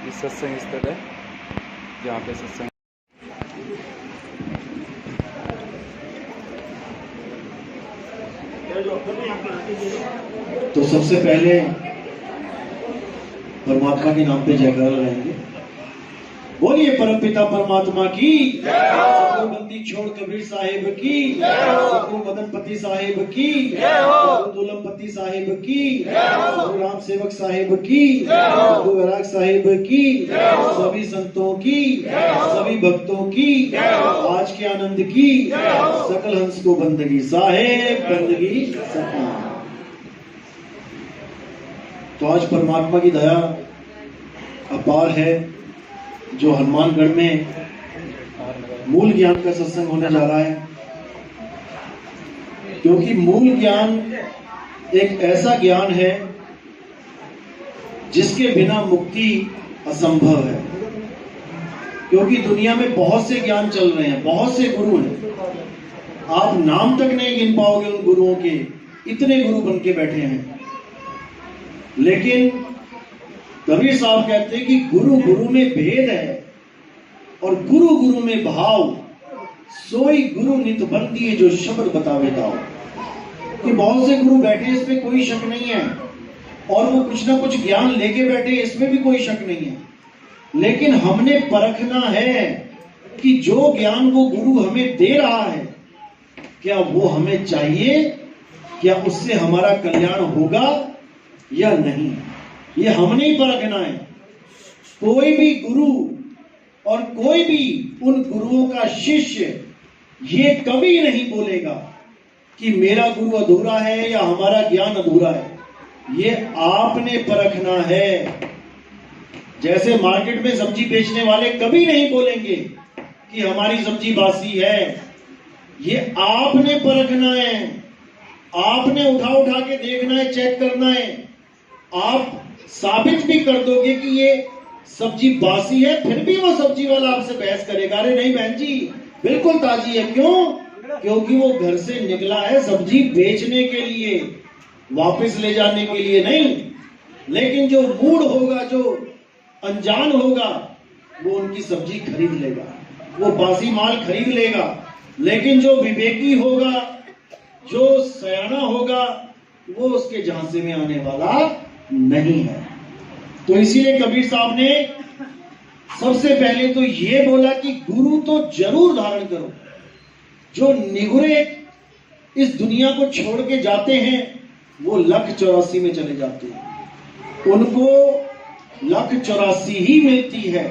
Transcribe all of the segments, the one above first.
ये सत्संग स्थल है जहाँ पे सत्संग। तो सबसे पहले परमात्मा के नाम पे जयकारा लगाएंगे। बोलिए परमपिता परमात्मा की, सतगुरुबंदी छोड़ कबीर साहिब की, सतगुरु मदनपति साहिब की, सतगुरु दुल्लमपति साहिब की, सतगुरु राम सेवक साहिब की, सतगुरु वैराग साहिब की, सभी संतों की, सभी भक्तों की, आज के आनंद की, सकल हंस को बंदगी साहेब, बंदगी सतनाम। तो आज परमात्मा की दया अपार है जो हनुमानगढ़ में मूल ज्ञान का सत्संग होने जा रहा है, क्योंकि मूल ज्ञान एक ऐसा ज्ञान है जिसके बिना मुक्ति असंभव है। क्योंकि दुनिया में बहुत से ज्ञान चल रहे हैं, बहुत से गुरु हैं, आप नाम तक नहीं गिन पाओगे उन गुरुओं के, इतने गुरु बन के बैठे हैं। लेकिन कबीर साहब कहते हैं कि गुरु गुरु में भेद है और गुरु गुरु में भाव, सोई गुरु नित बंदिए जो शब्द बतावे दाओ। कि बहुत से गुरु बैठे, इसमें कोई शक नहीं है, और वो कुछ ना कुछ ज्ञान लेके बैठे, इसमें भी कोई शक नहीं है। लेकिन हमने परखना है कि जो ज्ञान वो गुरु हमें दे रहा है, क्या वो हमें चाहिए, क्या उससे हमारा कल्याण होगा या नहीं, ये हमने ही परखना है। कोई भी गुरु और कोई भी उन गुरुओं का शिष्य ये कभी नहीं बोलेगा कि मेरा गुरु अधूरा है या हमारा ज्ञान अधूरा है। ये आपने परखना है। जैसे मार्केट में सब्जी बेचने वाले कभी नहीं बोलेंगे कि हमारी सब्जी बासी है, ये आपने परखना है। आपने उठा उठा के देखना है, चेक करना है। आप साबित भी कर दोगे कि ये सब्जी बासी है, फिर भी वो सब्जी वाला आपसे बहस करेगा, अरे नहीं बहन जी बिल्कुल ताजी है। क्यों? क्योंकि वो घर से निकला है सब्जी बेचने के लिए, वापस ले जाने के लिए नहीं। लेकिन जो मूड होगा, जो अनजान होगा, वो उनकी सब्जी खरीद लेगा, वो बासी माल खरीद लेगा। लेकिन जो विवेकी होगा, जो सयाना होगा, वो उसके झांसे में आने वाला नहीं है। तो इसीलिए कबीर साहब ने सबसे पहले तो ये बोला कि गुरु तो जरूर धारण करो। जो निगुरे इस दुनिया को छोड़ के जाते हैं वो 1,84 में चले जाते हैं, उनको 1,84 ही मिलती है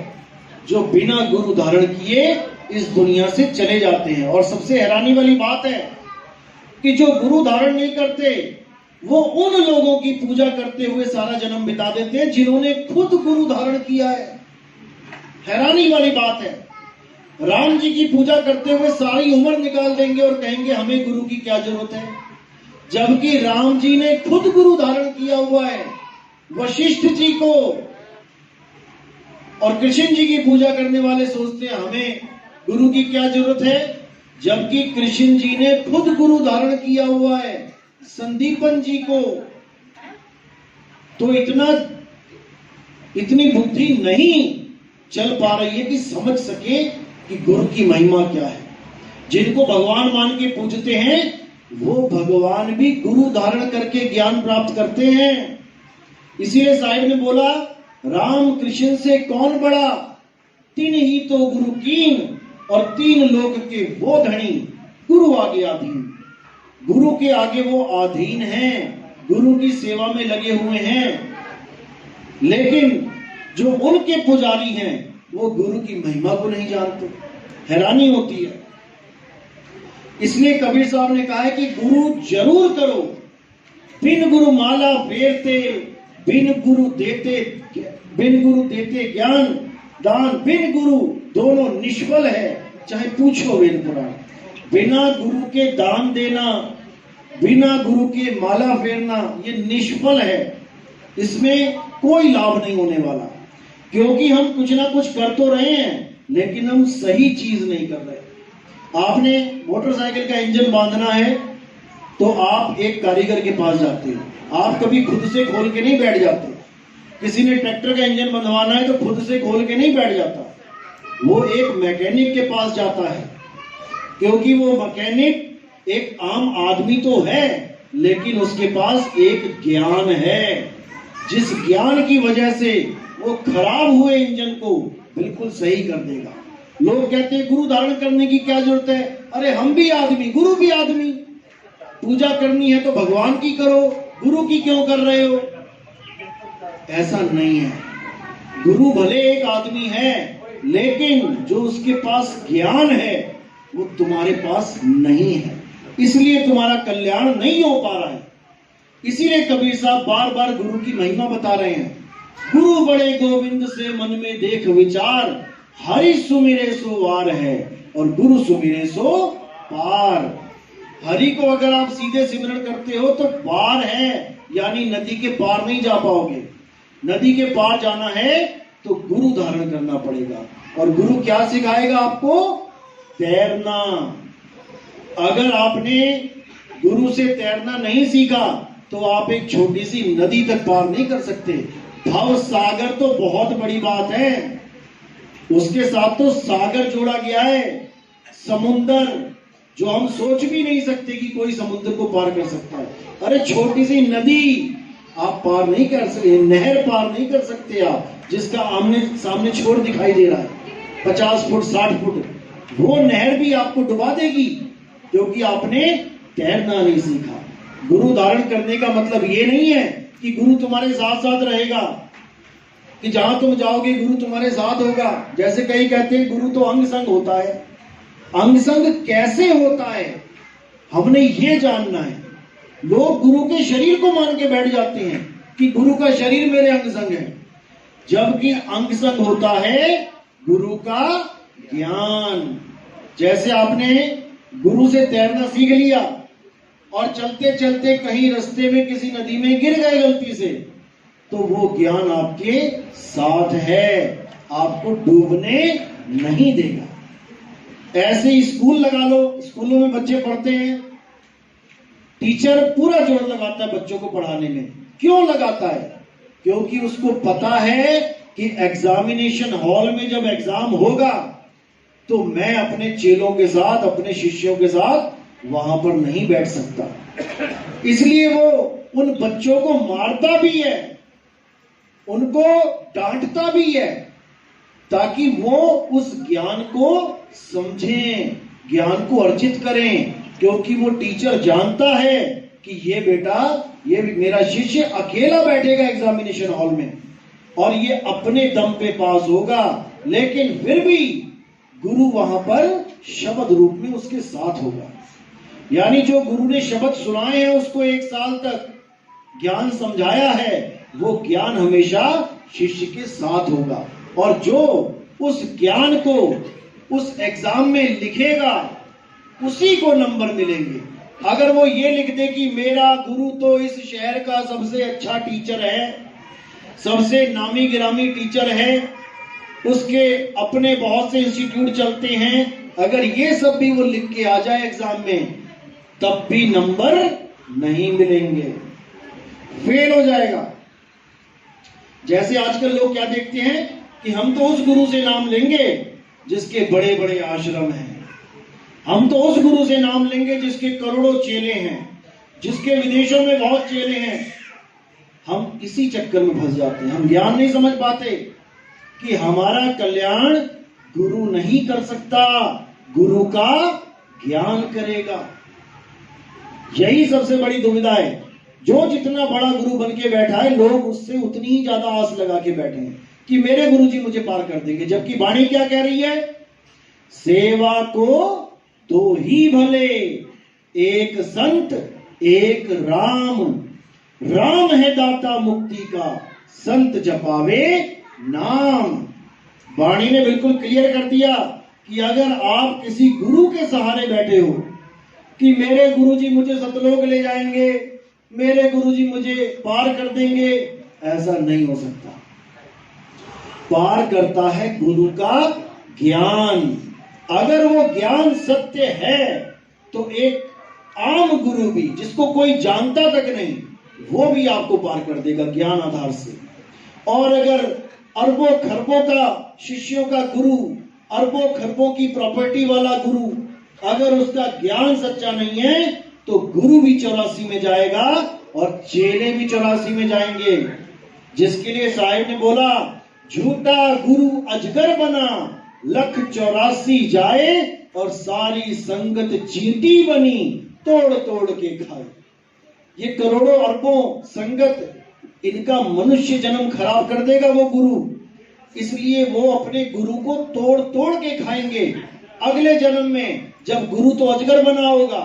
जो बिना गुरु धारण किए इस दुनिया से चले जाते हैं। और सबसे हैरानी वाली बात है कि जो गुरु धारण नहीं करते वो उन लोगों की पूजा करते हुए सारा जन्म बिता देते हैं जिन्होंने खुद गुरु धारण किया है। हैरानी वाली बात है, राम जी की पूजा करते हुए सारी उम्र निकाल देंगे और कहेंगे हमें गुरु की क्या जरूरत है, जबकि राम जी ने खुद गुरु धारण किया हुआ है वशिष्ठ जी को। और कृष्ण जी की पूजा करने वाले सोचते हैं हमें गुरु की क्या जरूरत है, जबकि कृष्ण जी ने खुद गुरु धारण किया हुआ है संदीपन जी को। तो इतनी बुद्धि नहीं चल पा रही है कि समझ सके कि गुरु की महिमा क्या है। जिनको भगवान मान के पूजते हैं वो भगवान भी गुरु धारण करके ज्ञान प्राप्त करते हैं। इसीलिए साहिब ने बोला राम कृष्ण से कौन बड़ा, तीन ही तो गुरु कीन, और 3 लोक के वो धनी, गुरु आगे अधीन। गुरु के आगे वो अधीन हैं, गुरु की सेवा में लगे हुए हैं। लेकिन जो उनके पुजारी हैं वो गुरु की महिमा को नहीं जानते। हैरानी होती है। इसलिए कबीर साहब ने कहा है कि गुरु जरूर करो, बिन गुरु माला फेरते, बिन गुरु देते ज्ञान दान, बिन गुरु दोनों निष्फल है, चाहे पूछो वेद पुराण। बिना गुरु के दान देना, बिना गुरु के माला फेरना, ये निष्फल है, इसमें कोई लाभ नहीं होने वाला। क्योंकि हम कुछ ना कुछ कर तो रहे हैं लेकिन हम सही चीज नहीं कर रहे। आपने मोटरसाइकिल का इंजन बांधना है तो आप एक कारीगर के पास जाते हो, आप कभी खुद से खोल के नहीं बैठ जाते। किसी ने ट्रैक्टर का इंजन बंधवाना है तो खुद से खोल के नहीं बैठ जाता, वो एक मैकेनिक के पास जाता है, क्योंकि वो मैकेनिक एक आम आदमी तो है, लेकिन उसके पास एक ज्ञान है, जिस ज्ञान की वजह से वो खराब हुए इंजन को बिल्कुल सही कर देगा। लोग कहते हैं गुरु धारण करने की क्या जरूरत है? अरे हम भी आदमी, गुरु भी आदमी, पूजा करनी है तो भगवान की करो, गुरु की क्यों कर रहे हो? ऐसा नहीं है। गुरु भले एक आदमी है, लेकिन जो उसके पास ज्ञान है वो तुम्हारे पास नहीं है, इसलिए तुम्हारा कल्याण नहीं हो पा रहा है। इसीलिए कबीर साहब बार बार गुरु की महिमा बता रहे हैं। गुरु बड़े गोविंद से मन में देख विचार, हरि सुमिरे सो वार है और गुरु सुमिरे सो पार। हरि को अगर आप सीधे सिमरण करते हो तो पार है, यानी नदी के पार नहीं जा पाओगे। नदी के पार जाना है तो गुरु धारण करना पड़ेगा। और गुरु क्या सिखाएगा आपको? तैरना। अगर आपने गुरु से तैरना नहीं सीखा तो आप एक छोटी सी नदी तक पार नहीं कर सकते। भव सागर तो बहुत बड़ी बात है, उसके साथ तो सागर जोड़ा गया है, समुंदर, जो हम सोच भी नहीं सकते कि कोई समुद्र को पार कर सकता है। अरे छोटी सी नदी आप पार नहीं कर सकते, नहर पार नहीं कर सकते आप, जिसका आमने सामने छोर दिखाई दे रहा है 50 फुट 60 फुट, वो नहर भी आपको डुबा देगी, क्योंकि आपने तैरना नहीं सीखा। गुरु धारण करने का मतलब ये नहीं है कि गुरु तुम्हारे साथ साथ रहेगा, कि जहां तुम जाओगे गुरु तुम्हारे साथ होगा। जैसे कई कहते हैं गुरु तो अंग संग होता है। अंग संग कैसे होता है हमने ये जानना है। लोग गुरु के शरीर को मान के बैठ जाते हैं कि गुरु का शरीर मेरे अंग संग है, जबकि अंग संग होता है गुरु का ज्ञान। जैसे आपने गुरु से तैरना सीख लिया और चलते चलते कहीं रास्ते में किसी नदी में गिर गए गलती से, तो वो ज्ञान आपके साथ है, आपको डूबने नहीं देगा। ऐसे ही स्कूल लगा लो, स्कूलों में बच्चे पढ़ते हैं, टीचर पूरा जोर लगाता है बच्चों को पढ़ाने में। क्यों लगाता है? क्योंकि उसको पता है कि एग्जामिनेशन हॉल में जब एग्जाम होगा तो मैं अपने चेलों के साथ, अपने शिष्यों के साथ वहां पर नहीं बैठ सकता, इसलिए वो उन बच्चों को मारता भी है, उनको डांटता भी है, ताकि वो उस ज्ञान को समझें, ज्ञान को अर्जित करें। क्योंकि वो टीचर जानता है कि ये बेटा, ये मेरा शिष्य अकेला बैठेगा एग्जामिनेशन हॉल में और ये अपने दम पे पास होगा, लेकिन फिर भी गुरु वहां पर शब्द रूप में उसके साथ होगा। यानी जो गुरु ने शब्द सुनाए हैं, उसको 1 साल तक ज्ञान समझाया है, वो ज्ञान हमेशा शिष्य के साथ होगा। और जो उस ज्ञान को उस एग्जाम में लिखेगा उसी को नंबर मिलेंगे। अगर वो ये लिख दे कि मेरा गुरु तो इस शहर का सबसे अच्छा टीचर है, सबसे नामी गिरामी टीचर है, उसके अपने बहुत से इंस्टीट्यूट चलते हैं, अगर ये सब भी वो लिख के आ जाए एग्जाम में, तब भी नंबर नहीं मिलेंगे, फेल हो जाएगा। जैसे आजकल लोग क्या देखते हैं कि हम तो उस गुरु से नाम लेंगे जिसके बड़े बड़े आश्रम हैं, हम तो उस गुरु से नाम लेंगे जिसके करोड़ों चेले हैं, जिसके विदेशों में बहुत चेले हैं। हम इसी चक्कर में फंस जाते हैं। हम ज्ञान नहीं समझ पाते कि हमारा कल्याण गुरु नहीं कर सकता, गुरु का ज्ञान करेगा। यही सबसे बड़ी दुविधा है। जो जितना बड़ा गुरु बन के बैठा है, लोग उससे उतनी ही ज्यादा आस लगा के बैठे हैं कि मेरे गुरुजी मुझे पार कर देंगे। जबकि वाणी क्या कह रही है? सेवा को दो ही भले, एक संत एक राम, राम है दाता मुक्ति का, संत जपावे नाम। वाणी ने बिल्कुल क्लियर कर दिया कि अगर आप किसी गुरु के सहारे बैठे हो कि मेरे गुरुजी मुझे सतलोक ले जाएंगे, मेरे गुरुजी मुझे पार कर देंगे, ऐसा नहीं हो सकता। पार करता है गुरु का ज्ञान। अगर वो ज्ञान सत्य है तो एक आम गुरु भी, जिसको कोई जानता तक नहीं, वो भी आपको पार कर देगा ज्ञान आधार से। और अगर अरबों खरबों का शिष्यों का गुरु, अरबों खरबों की प्रॉपर्टी वाला गुरु, अगर उसका ज्ञान सच्चा नहीं है तो गुरु भी 84 में जाएगा और चेले भी 84 में जाएंगे। जिसके लिए साहिब ने बोला, झूठा गुरु अजगर बना, लख 84 जाए और सारी संगत चींटी बनी, तोड़ तोड़ के खाए। ये करोड़ों अरबों संगत, इनका मनुष्य जन्म खराब कर देगा वो गुरु, इसलिए वो अपने गुरु को तोड़ तोड़ के खाएंगे। अगले जन्म में जब गुरु तो अजगर बना होगा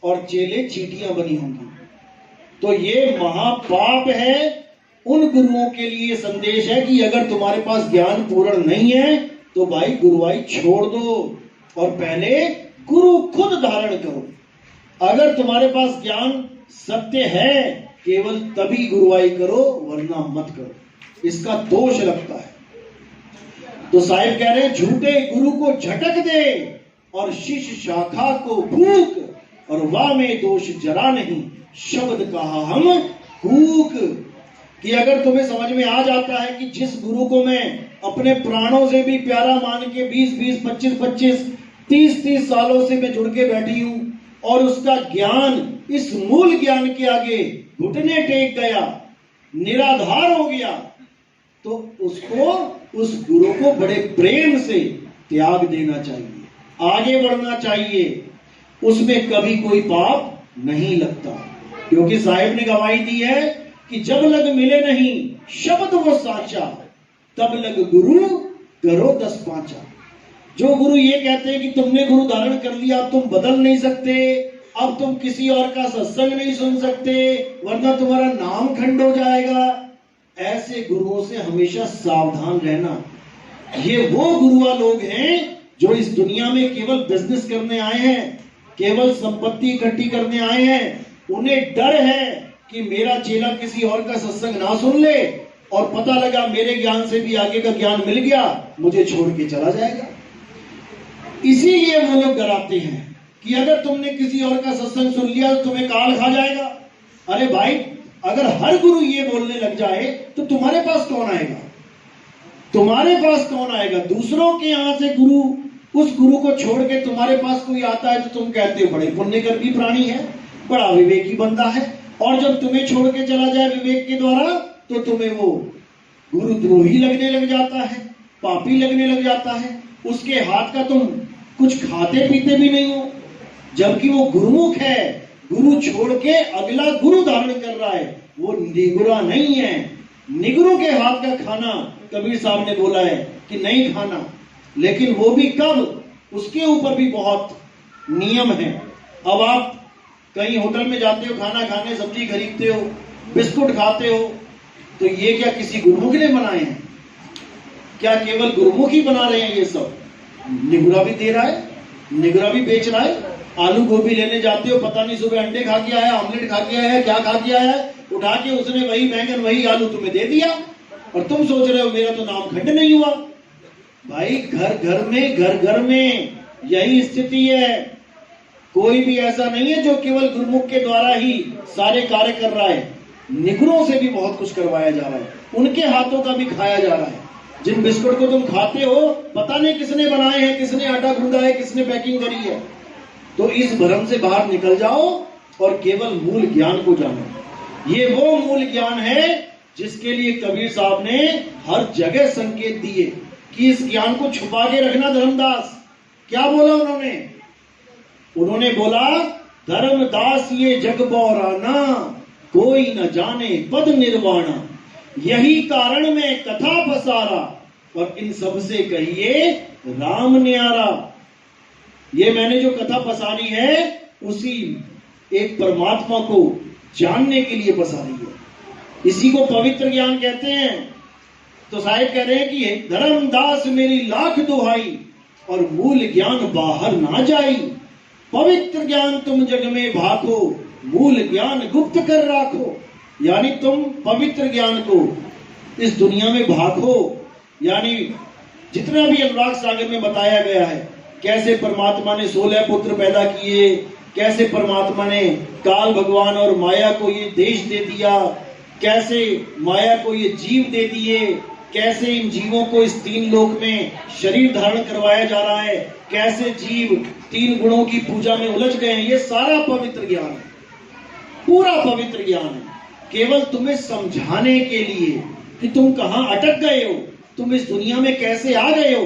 और चेले चींटियां बनी होंगी। तो ये महापाप है। उन गुरुओं के लिए संदेश है कि अगर तुम्हारे पास ज्ञान पूर्ण नहीं है तो भाई गुरुवाई छोड़ दो और पहले गुरु खुद धारण करो। अगर तुम्हारे पास ज्ञान सत्य है केवल तभी गुरुवाई करो, वरना मत करो। इसका दोष लगता है। तो साहिब कह रहे हैं, झूठे गुरु को झटक दे और शिष्य शाखा को भूक, और वाह में दोष जरा नहीं, शब्द कहा हम कूक। कि अगर तुम्हें समझ में आ जाता है कि जिस गुरु को मैं अपने प्राणों से भी प्यारा मान के 20-20, 25-25, 30-30 सालों से मैं जुड़ के बैठी हूं और उसका ज्ञान इस मूल ज्ञान के आगे घुटने टेक गया, निराधार हो गया, तो उसको, उस गुरु को बड़े प्रेम से त्याग देना चाहिए, आगे बढ़ना चाहिए। उसमें कभी कोई पाप नहीं लगता, क्योंकि साहिब ने गवाही दी है कि जब लग मिले नहीं शब्द वो साचा, तब लग गुरु करो 10 पांचा। जो गुरु ये कहते हैं कि तुमने गुरु धारण कर लिया, अब तुम बदल नहीं सकते, अब तुम किसी और का सत्संग नहीं सुन सकते वरना तुम्हारा नाम खंड हो जाएगा, ऐसे गुरुओं से हमेशा सावधान रहना। ये वो गुरुआ लोग हैं जो इस दुनिया में केवल बिजनेस करने आए हैं, केवल संपत्ति इकट्ठी करने आए हैं। उन्हें डर है कि मेरा चेला किसी और का सत्संग ना सुन ले और पता लगा मेरे ज्ञान से भी आगे का ज्ञान मिल गया, मुझे छोड़ के चला जाएगा। इसीलिए वो लोग डराते हैं कि अगर तुमने किसी और का सत्संग सुन लिया तो तुम्हें काल खा जाएगा। अरे भाई, अगर हर गुरु ये बोलने लग जाए तो तुम्हारे पास कौन आएगा? तुम्हारे पास कौन आएगा? दूसरों के यहां से गुरु, उस गुरु को छोड़ के तुम्हारे पास कोई आता है तो तुम कहते हो बड़े पुण्यकर्मी प्राणी है, बड़ा विवेकी बंदा है, और जब तुम्हें छोड़ के चला जाए विवेक के द्वारा तो तुम्हें वो गुरुद्रोही लगने लग जाता है, पापी लगने लग जाता है। उसके हाथ का तुम कुछ खाते पीते भी नहीं हो, जबकि वो गुरुमुख है, गुरु छोड़ के अगला गुरु धारण कर रहा है, वो निगुरा नहीं है। निगुरों के हाथ का खाना कबीर साहब ने बोला है कि नहीं खाना, लेकिन वो भी कब, उसके ऊपर भी बहुत नियम है। अब आप कहीं होटल में जाते हो खाना खाने, सब्जी खरीदते हो, बिस्कुट खाते हो, तो ये क्या किसी गुरुमुख ने बनाए हैं? क्या केवल गुरुमुख ही बना रहे हैं? ये सब निगुरा भी दे रहा है, निगुरा भी बेच रहा है। आलू गोभी लेने जाते हो, पता नहीं सुबह अंडे खा के आया, ऑमलेट खा के आया, क्या खा के आया, उठा के उसने वही बैंगन वही आलू तुम्हें दे दिया और तुम सोच रहे हो मेरा तो नाम खंड नहीं हुआ। भाई घर घर में यही स्थिति है। कोई भी ऐसा नहीं है जो केवल गुरुमुख के द्वारा ही सारे कार्य कर रहा है। निगुरों से भी बहुत कुछ करवाया जा रहा है, उनके हाथों का भी खाया जा रहा है। जिन बिस्कुट को तुम खाते हो पता नहीं किसने बनाए हैं, किसने आटा गूंदा है, किसने पैकिंग करी है। तो इस भ्रम से बाहर निकल जाओ और केवल मूल ज्ञान को जानो। ये वो मूल ज्ञान है जिसके लिए कबीर साहब ने हर जगह संकेत दिए कि इस ज्ञान को छुपा के रखना। धर्मदास क्या बोला उन्होंने बोला, धर्मदास ये जग बौराना, कोई न जाने पद निर्वाणा, यही कारण में कथा पसारा, और इन सब से कहिए राम न्यारा। ये मैंने जो कथा पसारी है उसी एक परमात्मा को जानने के लिए पसारी है, इसी को पवित्र ज्ञान कहते हैं। तो साहिब कह रहे हैं कि धर्मदास मेरी लाख दुहाई, और मूल ज्ञान बाहर ना जाई। पवित्र ज्ञान तुम जग में भाको, मूल ज्ञान गुप्त कर राखो। यानी तुम पवित्र ज्ञान को इस दुनिया में भाको। यानी जितना भी अनुराग सागर में बताया गया है, कैसे परमात्मा ने 16 पुत्र पैदा किए, कैसे परमात्मा ने काल भगवान और माया को ये देश दे दिया, कैसे माया को ये जीव दे दिए, कैसे इन जीवों को इस तीन लोक में शरीर धारण करवाया जा रहा है, कैसे जीव तीन गुणों की पूजा में उलझ गए हैं, ये सारा पवित्र ज्ञान है, पूरा पवित्र ज्ञान है। केवल तुम्हें समझाने के लिए कि तुम कहां अटक गए हो, तुम इस दुनिया में कैसे आ गए हो,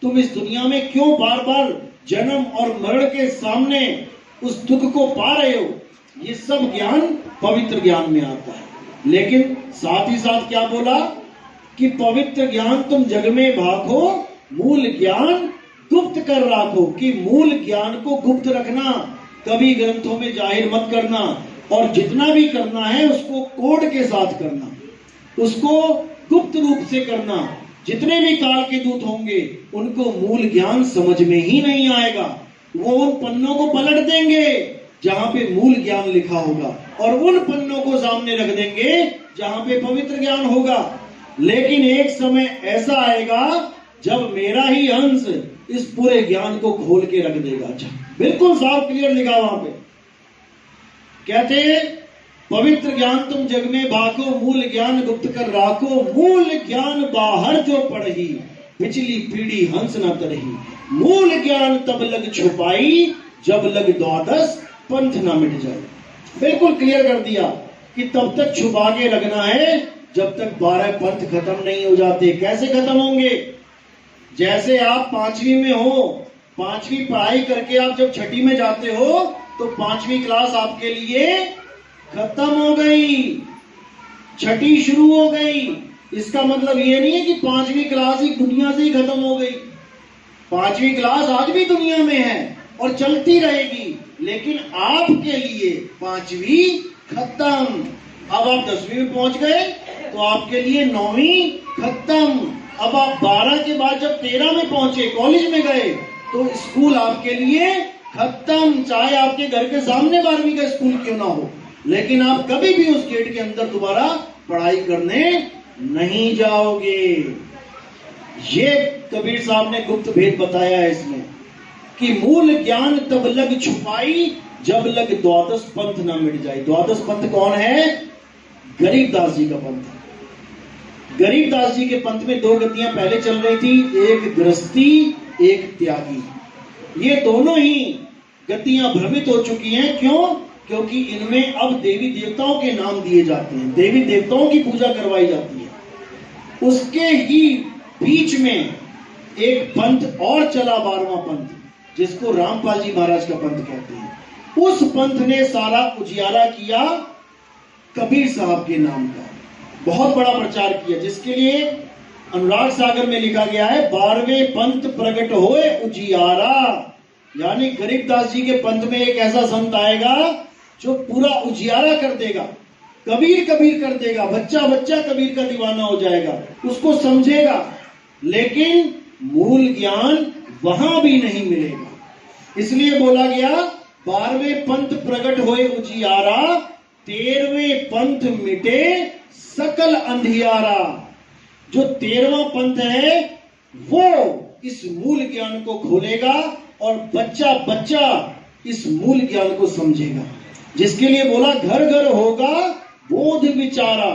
तुम इस दुनिया में क्यों बार बार जन्म और मरण के सामने उस दुख को पा रहे हो, ये सब ज्ञान पवित्र ज्ञान में आता है। लेकिन साथ ही साथ क्या बोला कि पवित्र ज्ञान तुम जग में भाखो, मूल ज्ञान गुप्त कर राखो, कि मूल ज्ञान को गुप्त रखना, कभी ग्रंथों में जाहिर मत करना, और जितना भी करना है उसको कोड के साथ करना, उसको गुप्त रूप से करना। जितने भी काल के दूत होंगे उनको मूल ज्ञान समझ में ही नहीं आएगा, वो उन पन्नों को पलट देंगे जहां पे मूल ज्ञान लिखा होगा, और उन पन्नों को सामने रख देंगे जहां पे पवित्र ज्ञान होगा। लेकिन एक समय ऐसा आएगा जब मेरा ही अंश इस पूरे ज्ञान को खोल के रख देगा। अच्छा, बिल्कुल साफ क्लियर लिखा वहां पे, कहते पवित्र ज्ञान तुम जग में भाको, मूल ज्ञान गुप्त कर राखो, मूल ज्ञान बाहर जो पढ़ी, पिछली पीढ़ी हंस न तरही, मूल ज्ञान तब लग छुपाई, जब लग द्वादश पंथ ना मिट जाए। बिल्कुल क्लियर कर दिया कि तब तक छुपा के लगना है जब तक 12 पंथ खत्म नहीं हो जाते। कैसे खत्म होंगे? जैसे आप 5वीं में हो, 5वीं पढ़ाई करके आप जब 6ठी में जाते हो तो 5वीं क्लास आपके लिए खत्म हो गई, 6ठी शुरू हो गई। इसका मतलब ये नहीं है कि 5वीं क्लास ही दुनिया से ही खत्म हो गई। 5वीं क्लास आज भी दुनिया में है और चलती रहेगी, लेकिन आपके लिए 5वीं खत्म। अब आप 10वीं में पहुंच गए तो आपके लिए 9वीं खत्म। अब आप 12 के बाद जब 13 में पहुंचे, कॉलेज में गए, तो स्कूल आपके लिए खत्म। चाहे आपके घर के सामने 12वीं का स्कूल क्यों ना हो, लेकिन आप कभी भी उस गेट के अंदर दोबारा पढ़ाई करने नहीं जाओगे। ये कबीर साहब ने गुप्त भेद बताया है इसमें कि मूल ज्ञान तब लग छुपाई, जब लग द्वादश पंथ ना मिट जाए। द्वादश पंथ कौन है? गरीबदास जी का पंथ। गरीबदास जी के पंथ में 2 गतियां पहले चल रही थी, एक गृहस्थी, एक त्यागी। ये दोनों ही गतियां भ्रमित हो चुकी हैं। क्यों? क्योंकि इनमें अब देवी देवताओं के नाम दिए जाते हैं, देवी देवताओं की पूजा करवाई जाती है। उसके ही बीच में एक पंथ और चला, 12वां पंथ, जिसको रामपाल जी महाराज का पंथ कहते हैं। उस पंथ ने सारा उजियारा किया कबीर साहब के नाम का, बहुत बड़ा प्रचार किया, जिसके लिए अनुराग सागर में लिखा गया है 12वें पंथ प्रकट होए उजियारा। यानी गरीबदास जी के पंथ में एक ऐसा संत आएगा जो पूरा उजियारा कर देगा, कबीर कबीर कर देगा, बच्चा बच्चा कबीर का दीवाना हो जाएगा, उसको समझेगा, लेकिन मूल ज्ञान वहां भी नहीं मिलेगा। इसलिए बोला गया 12वें पंथ प्रकट होए उजियारा, 13वें पंथ मिटे सकल अंधियारा। जो 13वां पंथ है वो इस मूल ज्ञान को खोलेगा और बच्चा बच्चा इस मूल ज्ञान को समझेगा, जिसके लिए बोला घर घर होगा बोध विचारा।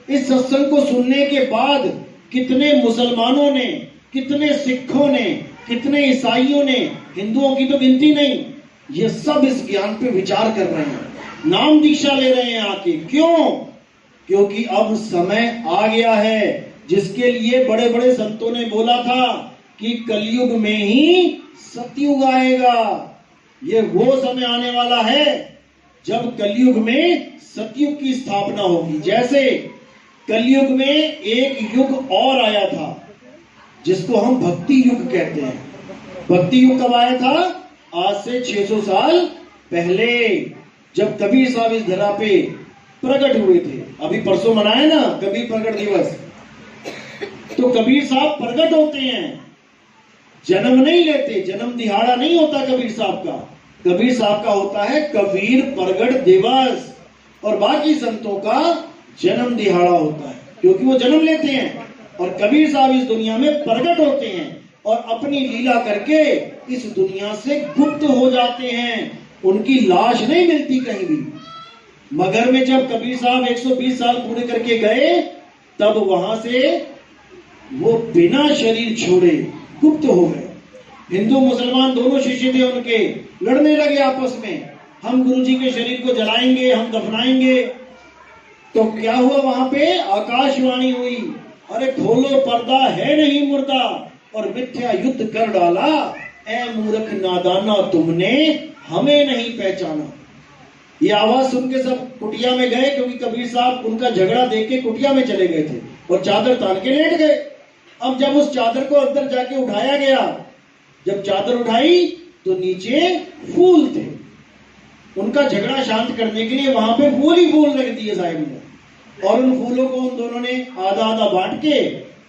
इस सत्संग को सुनने के बाद कितने मुसलमानों ने, कितने सिखों ने, कितने ईसाइयों ने, हिंदुओं की तो गिनती नहीं, ये सब इस ज्ञान पे विचार कर रहे हैं, नाम दीक्षा ले रहे हैं आके। क्यों? क्योंकि अब समय आ गया है जिसके लिए बड़े बड़े संतों ने बोला था कि कलयुग में ही सतयुग आएगा। ये वो समय आने वाला है जब कलयुग में सतयुग की स्थापना होगी। जैसे कलयुग में एक युग और आया था जिसको हम भक्ति युग कहते हैं। भक्ति युग कब आया था? आज से 600 साल पहले, जब कबीर साहब इस धरा पे प्रकट हुए थे। अभी परसों मनाया ना कबीर प्रकट दिवस, तो कबीर साहब प्रकट होते हैं, जन्म नहीं लेते, जन्म दिहाड़ा नहीं होता कबीर साहब का। कबीर साहब का होता है कबीर प्रगट दिवस, और बाकी संतों का जन्म दिहाड़ा होता है, क्योंकि वो जन्म लेते हैं। और कबीर साहब इस दुनिया में प्रकट होते हैं और अपनी लीला करके इस दुनिया से गुप्त हो जाते हैं। उनकी लाश नहीं मिलती कहीं भी, मगर में जब कबीर साहब 120 साल पूरे करके गए, तब वहां से वो बिना शरीर छोड़े गुप्त हो गए। हिंदू मुसलमान दोनों शिष्य थे उनके, लड़ने लगे आपस में, हम गुरुजी के शरीर को जलाएंगे, हम दफनाएंगे। तो क्या हुआ वहां पे? आकाशवाणी हुई, अरे खोलो पर्दा, है नहीं मुर्दा, और मिथ्या युद्ध कर डाला। ए मूर्ख नादाना, तुमने हमें नहीं पहचाना। ये आवाज सुन के सब कुटिया में गए, क्योंकि कबीर साहब उनका झगड़ा देख के कुटिया में चले गए थे और चादर तान के लेट गए। अब जब उस चादर को अंदर जाके उठाया गया, जब चादर उठाई तो नीचे फूल थे। उनका झगड़ा शांत करने के लिए वहां पे फूल ही फूल रख दिए साहब ने, और उन फूलों को उन दोनों ने आधा आधा बांट के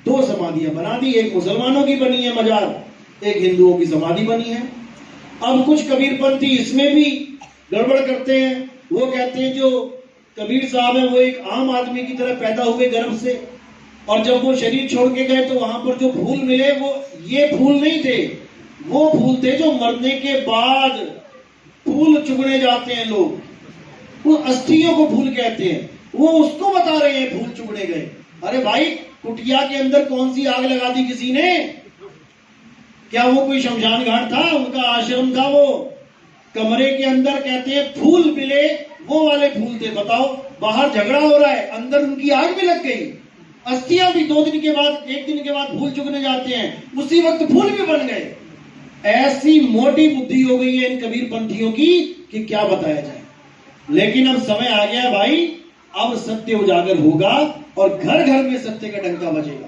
2 समाधियां बना दी। एक मुसलमानों की बनी है मजार, एक हिंदुओं की समाधि बनी है। अब कुछ कबीरपंथी इसमें भी गड़बड़ करते हैं। वो कहते हैं जो कबीर साहब है वो एक आम आदमी की तरह पैदा हुए गर्भ से, और जब वो शरीर छोड़ के गए तो वहां पर जो फूल मिले वो ये फूल नहीं थे, वो फूल थे जो मरने के बाद फूल चुगने जाते हैं लोग, वो अस्थियों को फूल कहते हैं। वो उसको बता रहे हैं फूल चुगने गए। अरे भाई, कुटिया के अंदर कौन सी आग लगा दी किसी ने? क्या वो कोई शमशान घाट था? उनका आश्रम था वो। कमरे के अंदर कहते हैं फूल मिले, वो वाले फूल थे। बताओ, बाहर झगड़ा हो रहा है, अंदर उनकी आग भी लग गई। अस्थियां भी 2 दिन के बाद, 1 दिन के बाद फूल चुगने जाते हैं, उसी वक्त फूल भी बन गए। ऐसी मोटी बुद्धि हो गई है इन कबीर पंथियों की कि क्या बताया जाए। लेकिन अब समय आ गया भाई, अब सत्य उजागर होगा और घर घर में सत्य का डंका बजेगा।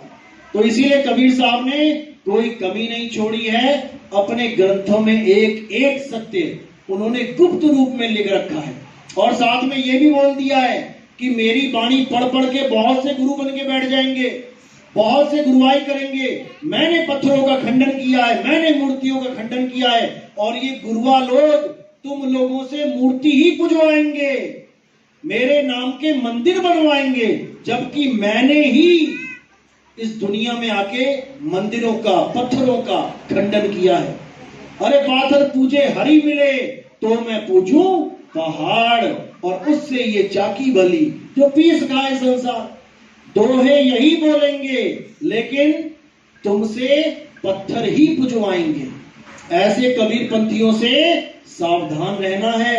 तो इसीलिए कबीर साहब ने कोई कमी नहीं छोड़ी है, अपने ग्रंथों में एक एक सत्य उन्होंने गुप्त रूप में लिख रखा है। और साथ में यह भी बोल दिया है कि मेरी वाणी पढ़ पढ़ के बहुत से गुरु बन के बैठ जाएंगे, बहुत से गुरुआई करेंगे। मैंने पत्थरों का खंडन किया है, मैंने मूर्तियों का खंडन किया है, और ये गुरुआ लोग तुम लोगों से मूर्ति ही पुजवाएंगे, मेरे नाम के मंदिर बनवाएंगे, जबकि मैंने ही इस दुनिया में आके मंदिरों का, पत्थरों का खंडन किया है। अरे पाथर पूजे हरि मिले तो मैं पूजूं पहाड़, और उससे ये चाकी भली जो पीस खाए संसार। दोहे यही बोलेंगे, लेकिन तुमसे पत्थर ही पुजवाएंगे। ऐसे कबीर पंथियों से सावधान रहना है।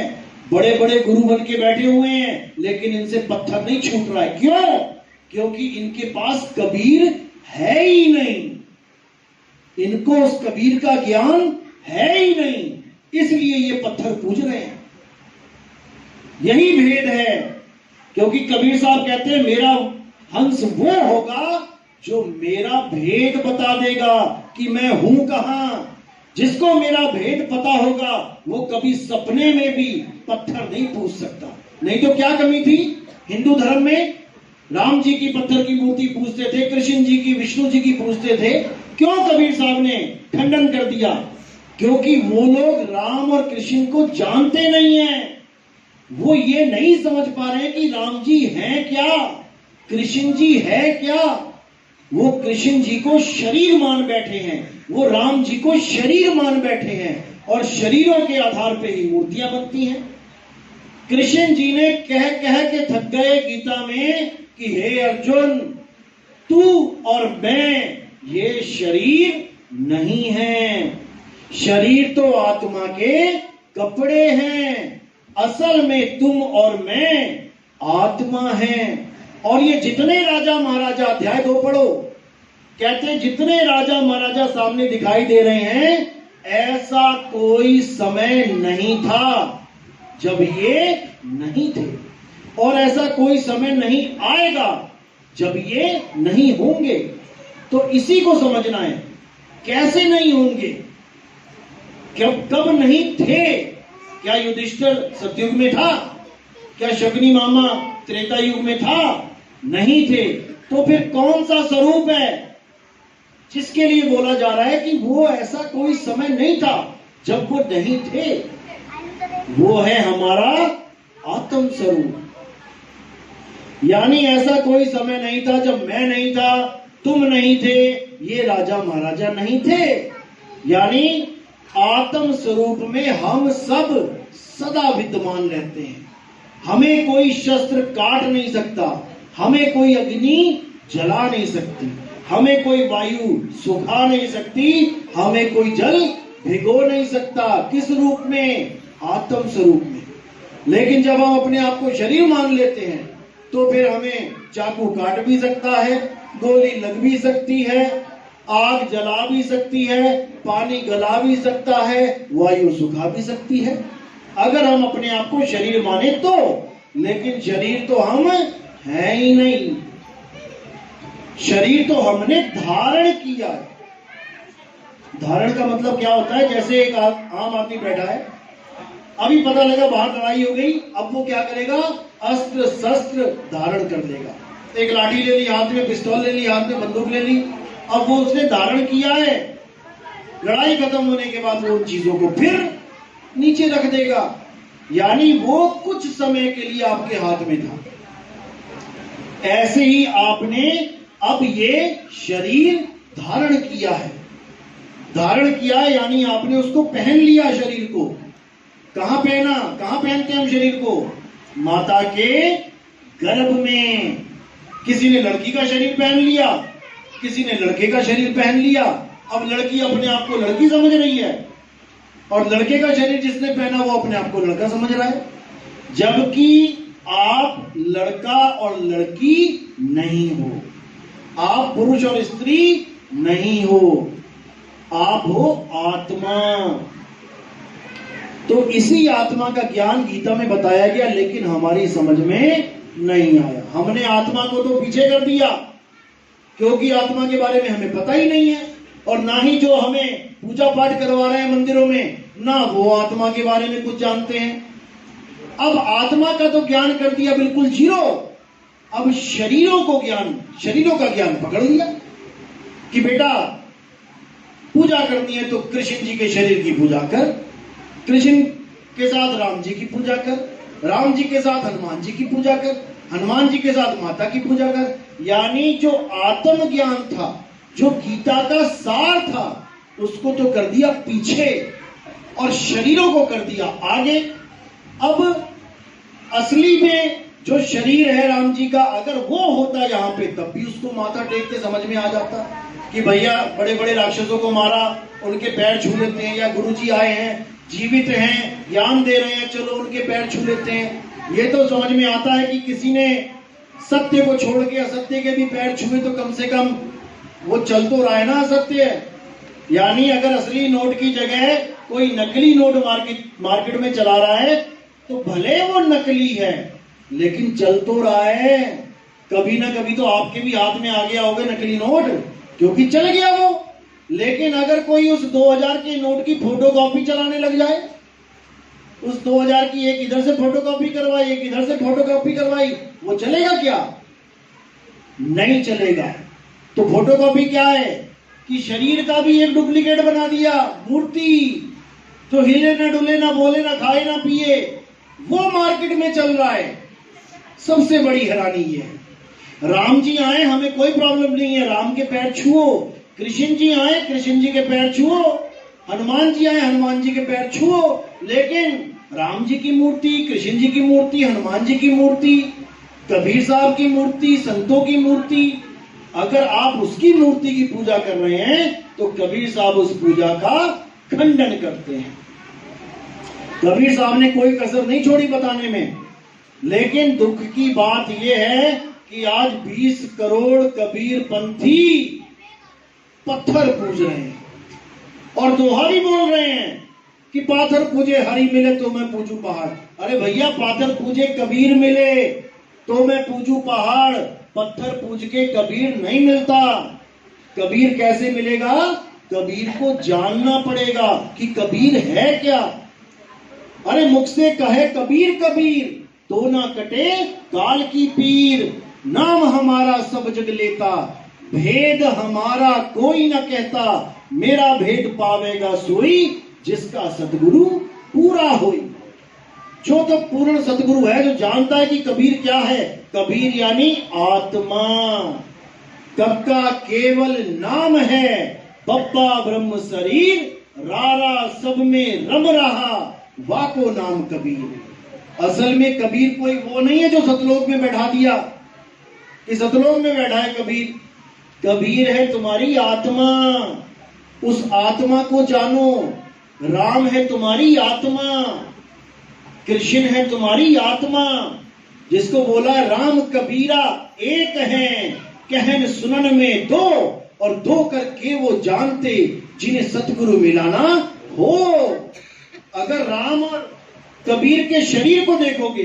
बड़े बड़े गुरु बन के बैठे हुए हैं, लेकिन इनसे पत्थर नहीं छूट रहा है। क्यों? क्योंकि इनके पास कबीर है ही नहीं, इनको उस कबीर का ज्ञान है ही नहीं, इसलिए ये पत्थर पूज रहे हैं। यही भेद है। क्योंकि कबीर साहब कहते हैं मेरा हंस वो होगा जो मेरा भेद बता देगा कि मैं हूं कहां। जिसको मेरा भेद पता होगा वो कभी सपने में भी पत्थर नहीं पूछ सकता। नहीं तो क्या कमी थी हिंदू धर्म में? राम जी की पत्थर की मूर्ति पूछते थे, कृष्ण जी की, विष्णु जी की पूछते थे। क्यों कबीर साहब ने खंडन कर दिया? क्योंकि वो लोग राम और कृष्ण को जानते नहीं हैं। वो ये नहीं समझ पा रहे कि राम जी हैं क्या, कृष्ण जी है क्या। वो कृष्ण जी को शरीर मान बैठे हैं, वो राम जी को शरीर मान बैठे हैं, और शरीरों के आधार पे ही मूर्तियां बनती हैं। कृष्ण जी ने कह कह के थक गए गीता में कि हे अर्जुन, तू और मैं ये शरीर नहीं है, शरीर तो आत्मा के कपड़े हैं, असल में तुम और मैं आत्मा हैं। और ये जितने राजा महाराजा, अध्याय 2 पढ़ो, कहते हैं जितने राजा महाराजा सामने दिखाई दे रहे हैं, ऐसा कोई समय नहीं था जब ये नहीं थे, और ऐसा कोई समय नहीं आएगा जब ये नहीं होंगे। तो इसी को समझना है। कैसे नहीं होंगे? कब नहीं थे? क्या युधिष्ठिर सतयुग में था? क्या शकुनी मामा त्रेता युग में था? नहीं थे। तो फिर कौन सा स्वरूप है जिसके लिए बोला जा रहा है कि वो ऐसा कोई समय नहीं था जब वो नहीं थे? वो है हमारा आत्म स्वरूप। यानी ऐसा कोई समय नहीं था जब मैं नहीं था, तुम नहीं थे, ये राजा महाराजा नहीं थे। यानी आत्म स्वरूप में हम सब सदा विद्यमान रहते हैं। हमें कोई शस्त्र काट नहीं सकता, हमें कोई अग्नि जला नहीं सकती, हमें कोई वायु सुखा नहीं सकती, हमें कोई जल भिगो नहीं सकता। किस रूप में? आत्म स्वरूप में। लेकिन जब हम अपने आप को शरीर मान लेते हैं तो फिर हमें चाकू काट भी सकता है, गोली लग भी सकती है, आग जला भी सकती है, पानी गला भी सकता है, वायु सुखा भी सकती है, अगर हम अपने आप को शरीर माने तो। लेकिन शरीर तो हम हैं ही नहीं, शरीर तो हमने धारण किया है। धारण का मतलब क्या होता है? जैसे एक आम आदमी बैठा है, अभी पता लगा बाहर लड़ाई हो गई, अब वो क्या करेगा? अस्त्र शस्त्र धारण कर लेगा। एक लाठी ले ली हाथ में, पिस्तौल ले ली हाथ में, बंदूक ले ली, अब वो उसने धारण किया है। लड़ाई खत्म होने के बाद वो उन चीजों को फिर नीचे रख देगा, यानी वो कुछ समय के लिए आपके हाथ में था। ऐसे ही आपने अब ये शरीर धारण किया है। धारण किया यानी आपने उसको पहन लिया शरीर को। कहां पहना? कहां पहनते हैं हम शरीर को? माता के गर्भ में। किसी ने लड़की का शरीर पहन लिया, किसी ने लड़के का शरीर पहन लिया। अब लड़की अपने आप को लड़की समझ रही है और लड़के का शरीर जिसने पहना वो अपने आप को लड़का समझ रहा है, जबकि आप लड़का और लड़की नहीं हो, आप पुरुष और स्त्री नहीं हो, आप हो आत्मा। तो इसी आत्मा का ज्ञान गीता में बताया गया, लेकिन हमारी समझ में नहीं आया। हमने आत्मा को तो पीछे कर दिया, क्योंकि आत्मा के बारे में हमें पता ही नहीं है, और ना ही जो हमें पूजा पाठ करवा रहे हैं मंदिरों में, ना वो आत्मा के बारे में कुछ जानते हैं। अब आत्मा का तो ज्ञान कर दिया बिल्कुल जीरो, अब शरीरों को ज्ञान, शरीरों का ज्ञान पकड़ लिया कि बेटा पूजा करनी है तो कृष्ण जी के शरीर की पूजा कर, कृष्ण के साथ राम जी की पूजा कर, राम जी के साथ हनुमान जी की पूजा कर, हनुमान जी के साथ माता की पूजा कर। यानी जो आत्म ज्ञान था, जो गीता का सार था, उसको तो कर दिया पीछे और शरीरों को कर दिया आगे। अब असली में जो शरीर है राम जी का, अगर वो होता यहाँ पे, तब भी उसको माथा टेकते समझ में आ जाता कि भैया बड़े बड़े राक्षसों को मारा, उनके पैर छू लेते हैं, या गुरुजी आए हैं, जीवित हैं, ज्ञान दे रहे हैं, चलो उनके पैर छू लेते हैं। ये तो समझ में आता है कि किसी ने सत्य को छोड़ के असत्य के भी पैर छुए तो कम से कम वो चल तो रहा है ना असत्य। यानी अगर असली नोट की जगह कोई नकली नोट मार्केट में चला रहा है तो भले वो नकली है, लेकिन चल तो रहा है। कभी ना कभी तो आपके भी हाथ में आ गया होगा नकली नोट, क्योंकि चल गया वो। लेकिन अगर कोई उस 2000 के नोट की फोटोकॉपी चलाने लग जाए, उस 2000 की एक इधर से फोटोकॉपी करवाई, एक इधर से फोटोकॉपी करवाई, वो चलेगा क्या? नहीं चलेगा। तो फोटोकॉपी क्या है कि शरीर का भी एक डुप्लीकेट बना दिया, मूर्ति जो हिले ना डुले, ना बोले, ना खाए, ना पिए, वो मार्केट में चल रहा है। सबसे बड़ी हैरानी ये है, राम जी आए हमें कोई प्रॉब्लम नहीं है, राम के पैर छुओ। कृष्ण जी आए, कृष्ण जी के पैर छुओ। हनुमान जी आए, हनुमान जी के पैर छुओ। लेकिन राम जी की मूर्ति, कृष्ण जी की मूर्ति, हनुमान जी की मूर्ति, कबीर साहब की मूर्ति, संतों की मूर्ति, अगर आप उसकी मूर्ति की पूजा कर रहे हैं तो कबीर साहब उस पूजा का खंडन करते हैं। कबीर साहब ने कोई कसर नहीं छोड़ी बताने में। लेकिन दुख की बात यह है कि आज 20 करोड़ कबीर पंथी पत्थर पूज रहे हैं और दोहा भी बोल रहे हैं कि पाथर पूजे हरि मिले तो मैं पूजू पहाड़। अरे भैया, पाथर पूजे कबीर मिले तो मैं पूजू पहाड़, पत्थर पूज के कबीर नहीं मिलता। कबीर कैसे मिलेगा? कबीर को जानना पड़ेगा कि कबीर है क्या। अरे मुख से कहे कबीर कबीर, तो ना कटे काल की पीर। नाम हमारा सब जग लेता, भेद हमारा कोई न कहता। मेरा भेद पावेगा सोई, जिसका सतगुरु पूरा होई। जो तो पूर्ण सतगुरु है, जो जानता है कि कबीर क्या है। कबीर यानी आत्मा। कब का केवल नाम है, बप्पा ब्रह्म शरीर, रारा सब में रम रहा, वाको नाम कबीर। असल में कबीर कोई वो नहीं है जो सतलोक में बैठा दिया कि सतलोक में बैठा है कबीर। कबीर है तुम्हारी आत्मा, उस आत्मा को जानो। राम है तुम्हारी आत्मा, कृष्ण है तुम्हारी आत्मा, जिसको बोला राम कबीरा एक हैं, कहन सुनन में दो, और दो करके वो जानते जिन्हें सतगुरु मिलाना हो। अगर राम और कबीर के शरीर को देखोगे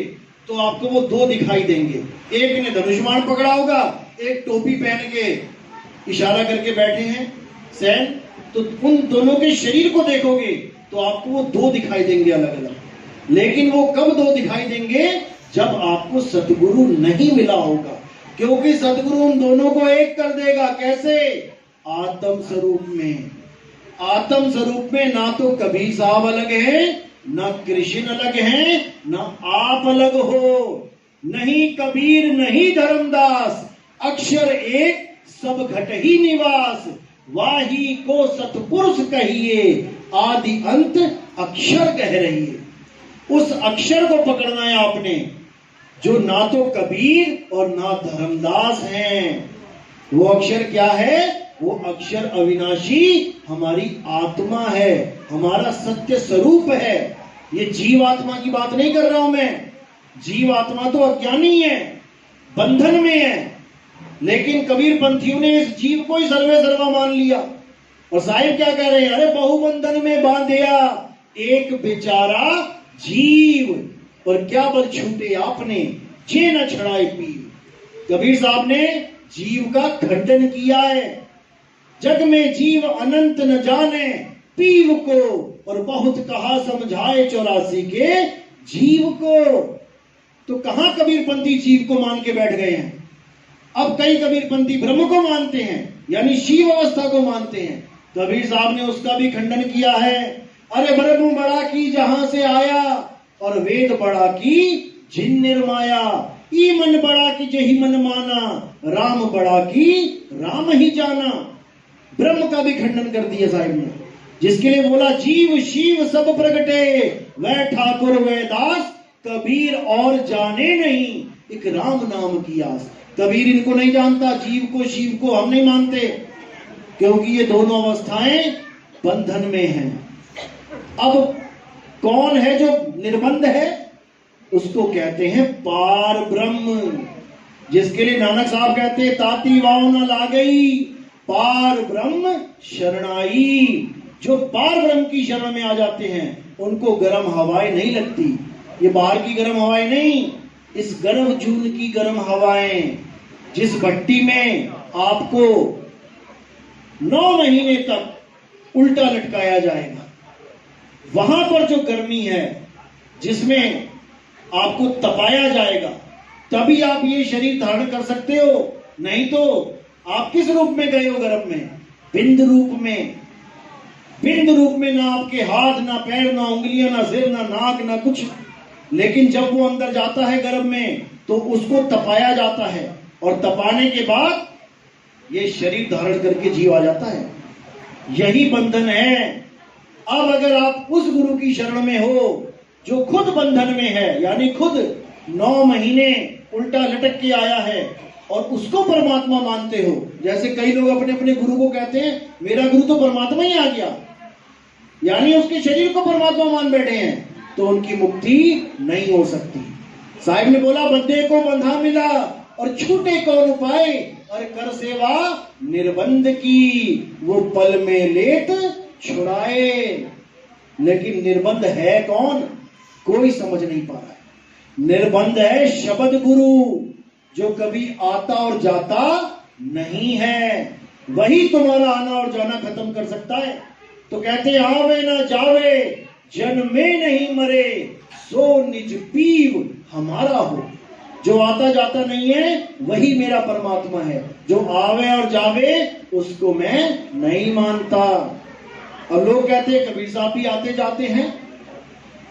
तो आपको वो दो दिखाई देंगे। एक ने धनुष्मान पकड़ा होगा, एक टोपी पहन के इशारा करके बैठे हैं सैन, तो उन दोनों के शरीर को देखोगे तो आपको वो दो दिखाई देंगे अलग अलग। लेकिन वो कब दो दिखाई देंगे? जब आपको सतगुरु नहीं मिला होगा, क्योंकि सतगुरु उन दोनों को एक कर देगा। कैसे? आत्म स्वरूप में। आत्म स्वरूप में ना तो कबीर साहब अलग है, ना कृष्ण अलग है, ना आप अलग हो। नहीं कबीर नहीं धर्मदास, अक्षर एक सब घट ही निवास। वाही को सतपुरुष कहिए, आदि अंत अक्षर कह रही है। उस अक्षर को पकड़ना है आपने, जो ना तो कबीर और ना धर्मदास हैं। वो अक्षर क्या है? वो अक्षर अविनाशी हमारी आत्मा है, हमारा सत्य स्वरूप है। ये जीव आत्मा की बात नहीं कर रहा हूं मैं। जीव आत्मा तो अज्ञानी है, बंधन में है, लेकिन कबीर पंथियों ने इस जीव को ही सर्वे सर्वा मान लिया। और साहिब क्या कह रहे हैं? अरे बहुबंधन में बांधिया एक बेचारा जीव, और क्या बल छूटे आपने जे न छड़ाए पीव। कबीर साहब ने जीव का खंडन किया है। जग में जीव अनंत न जाने पीव को, और बहुत कहा समझाए 84 के जीव को। तो कहां कबीरपंथी जीव को मान के बैठ गए हैं? अब कई कबीरपंथी ब्रह्म को मानते हैं, यानी शिव अवस्था को मानते हैं। कबीर साहब ने उसका भी खंडन किया है। अरे ब्रह्म बड़ा की जहां से आया, और वेद बड़ा की जिन निर्माया। ई मन बड़ा की जही मन माना, राम बड़ा की राम ही जाना। ब्रह्म का भी खंडन कर दिया साहिब ने, जिसके लिए बोला जीव शिव सब प्रगटे, वह ठाकुर वह दास कबीर और जाने नहीं, एक राम नाम की आस। कबीर इनको नहीं जानता, जीव को शिव को हम नहीं मानते, क्योंकि ये दोनों अवस्थाएं बंधन में हैं। अब कौन है जो निर्बंध है? उसको कहते हैं पार ब्रह्म, जिसके लिए नानक साहब कहते हैं ताती वाव न लागई, पार ब्रह्म शरणाई। जो पार ब्रह्म की शरण में आ जाते हैं उनको गर्म हवाएं नहीं लगती। ये बाहर की गर्म हवाएं नहीं, इस गर्म जून की गर्म हवाएं, जिस भट्टी में आपको 9 महीने तक उल्टा लटकाया जाएगा, वहां पर जो गर्मी है, जिसमें आपको तपाया जाएगा, तभी आप ये शरीर धारण कर सकते हो। नहीं तो आप किस रूप में गए हो गर्भ में? बिंद रूप में। बिंद रूप में ना आपके हाथ, ना पैर, ना उंगलियां, ना सिर, ना नाक, ना कुछ। लेकिन जब वो अंदर जाता है गर्भ में तो उसको तपाया जाता है, और तपाने के बाद ये शरीर धारण करके जीव आ जाता है। यही बंधन है। अब अगर आप उस गुरु की शरण में हो जो खुद बंधन में है, यानी खुद 9 महीने उल्टा लटक के आया है, और उसको परमात्मा मानते हो। जैसे कई लोग अपने अपने गुरु को कहते हैं मेरा गुरु तो परमात्मा ही आ गया, यानी उसके शरीर को परमात्मा मान बैठे हैं, तो उनकी मुक्ति नहीं हो सकती। साहिब ने बोला बंधे को बंधा मिला, और छूटे कौन उपाय, और कर सेवा निर्बंध की, वो पल में लेट छुड़ाए। लेकिन निर्बंध है कौन? कोई समझ नहीं पा रहा है। निर्बंध है शब्द गुरु, जो कभी आता और जाता नहीं है। वही तुम्हारा आना और जाना खत्म कर सकता है। तो कहते आवे ना जावे, जन्मे नहीं मरे, सो निज पीव हमारा हो। जो आता जाता नहीं है वही मेरा परमात्मा है, जो आवे और जावे उसको मैं नहीं मानता। और लोग कहते हैं कबीर साहब भी आते जाते हैं,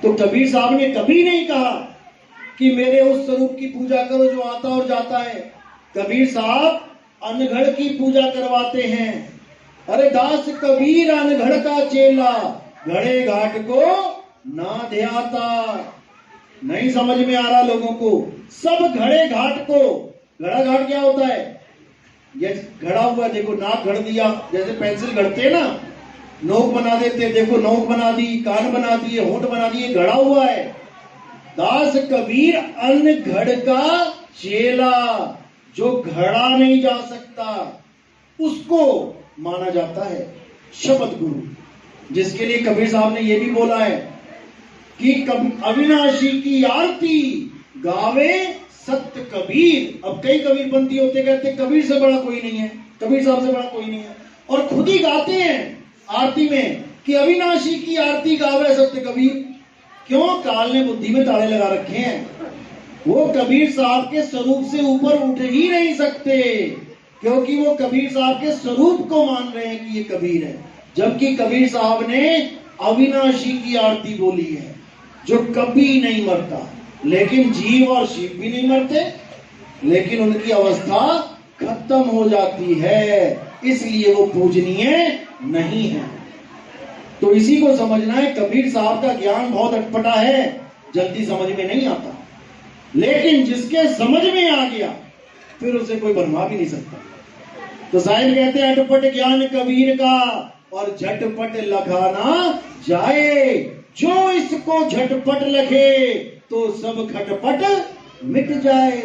तो कबीर साहब ने कभी नहीं कहा कि मेरे उस स्वरूप की पूजा करो जो आता और जाता है। कबीर साहब अनघड़ की पूजा करवाते हैं। अरे दास कबीर अनघड़ का चेला, घड़े घाट को ना ध्याता। नहीं समझ में आ रहा लोगों को। सब घड़े घाट को, घड़ा घाट क्या होता है? ये घड़ा हुआ, देखो नाक घड़ दिया, जैसे पेंसिल घड़ते हैं ना, नोक बना देते हैं, देखो नोक बना दी, कान बना दिए, होंठ बना दिए, घड़ा हुआ है। दास कबीर अन्न घड़ का चेला, जो घड़ा नहीं जा सकता उसको माना जाता है शब्द गुरु, जिसके लिए कबीर साहब ने यह भी बोला है कि अविनाशी की आरती गावे सत्य कबीर। अब कई कबीरपंथी होते कहते कबीर से बड़ा कोई नहीं है, कबीर साहब से बड़ा कोई नहीं है, और खुद ही गाते हैं आरती में कि अविनाशी की आरती गावे सत्य कबीर। क्यों? काल ने बुद्धि में ताले लगा रखे हैं। वो कबीर साहब के स्वरूप से ऊपर उठ ही नहीं सकते, क्योंकि वो कबीर साहब के स्वरूप को मान रहे हैं कि ये कबीर है, जबकि कबीर साहब ने अविनाशी की आरती बोली है, जो कभी नहीं मरता। लेकिन जीव और शिव भी नहीं मरते, लेकिन उनकी अवस्था खत्म हो जाती है, इसलिए वो पूजनीय नहीं है। तो इसी को समझना है। कबीर साहब का ज्ञान बहुत अटपटा है, जल्दी समझ में नहीं आता, लेकिन जिसके समझ में आ गया फिर उसे कोई बनवा भी नहीं सकता। तो साहिब कहते हैं अटपट ज्ञान कबीर का और झटपट लखाना जाए, जो इसको झटपट लखे तो सब खटपट मिट जाए।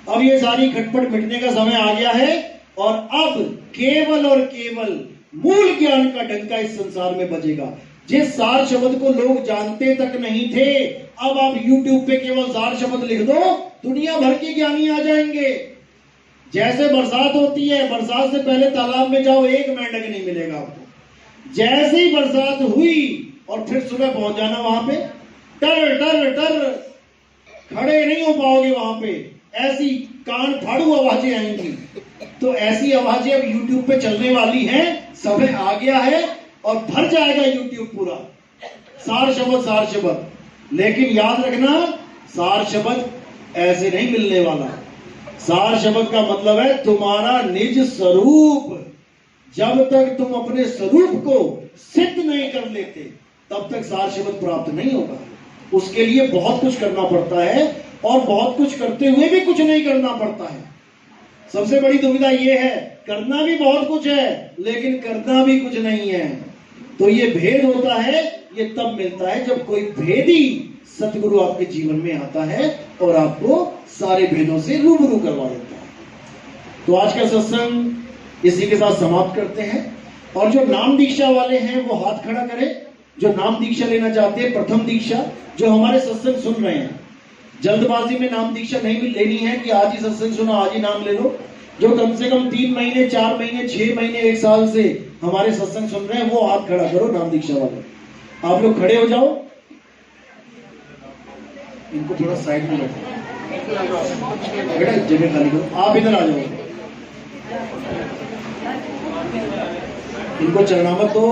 अब ये सारी खटपट मिटने का समय आ गया है, और अब केवल और केवल मूल ज्ञान का डंका इस संसार में बजेगा। जिस सार शब्द को लोग जानते तक नहीं थे, अब आप YouTube पे केवल सार शब्द लिख दो, दुनिया भर के ज्ञानी आ जाएंगे। जैसे बरसात होती है, बरसात से पहले तालाब में जाओ, एक मेंढक नहीं मिलेगा आपको। जैसे ही बरसात हुई और फिर सुबह पहुंच जाना वहां पे, टर टर टर, खड़े नहीं हो पाओगे वहां पे, ऐसी कान फाड़ू आवाजें आएंगी। तो ऐसी आवाजें अब YouTube पे चलने वाली हैं, समय आ गया है और भर जाएगा YouTube पूरा सार शब्द। लेकिन याद रखना, सार शब्द ऐसे नहीं मिलने वाला। सार शब्द का मतलब है तुम्हारा निज स्वरूप। जब तक तुम अपने स्वरूप को सिद्ध नहीं कर लेते, तब तक सार शब्द प्राप्त नहीं होगा। उसके लिए बहुत कुछ करना पड़ता है, और बहुत कुछ करते हुए भी कुछ नहीं करना पड़ता है। सबसे बड़ी दुविधा यह है, करना भी बहुत कुछ है लेकिन करना भी कुछ नहीं है। तो ये भेद होता है, ये तब मिलता है जब कोई भेदी सतगुरु आपके जीवन में आता है और आपको सारे भेदों से रूबरू करवा देता है। तो आज का सत्संग इसी के साथ समाप्त करते हैं। और जो नाम दीक्षा वाले हैं वो हाथ खड़ा करें, जो नाम दीक्षा लेना चाहते हैं, प्रथम दीक्षा, जो हमारे सत्संग सुन रहे हैं। जल्दबाजी में नाम दीक्षा नहीं लेनी है कि आज ही सत्संग सुना आज ही नाम ले लो। जो कम से कम 3 महीने 4 महीने 6 महीने 1 साल से हमारे सत्संग सुन रहे हैं, वो हाथ खड़ा करो नाम दीक्षा वाले। आप लोग खड़े हो जाओ, इनको थोड़ा साइड में रखो, जगह खाली करो। आप इधर आ जाओ, इनको चरणामत दो।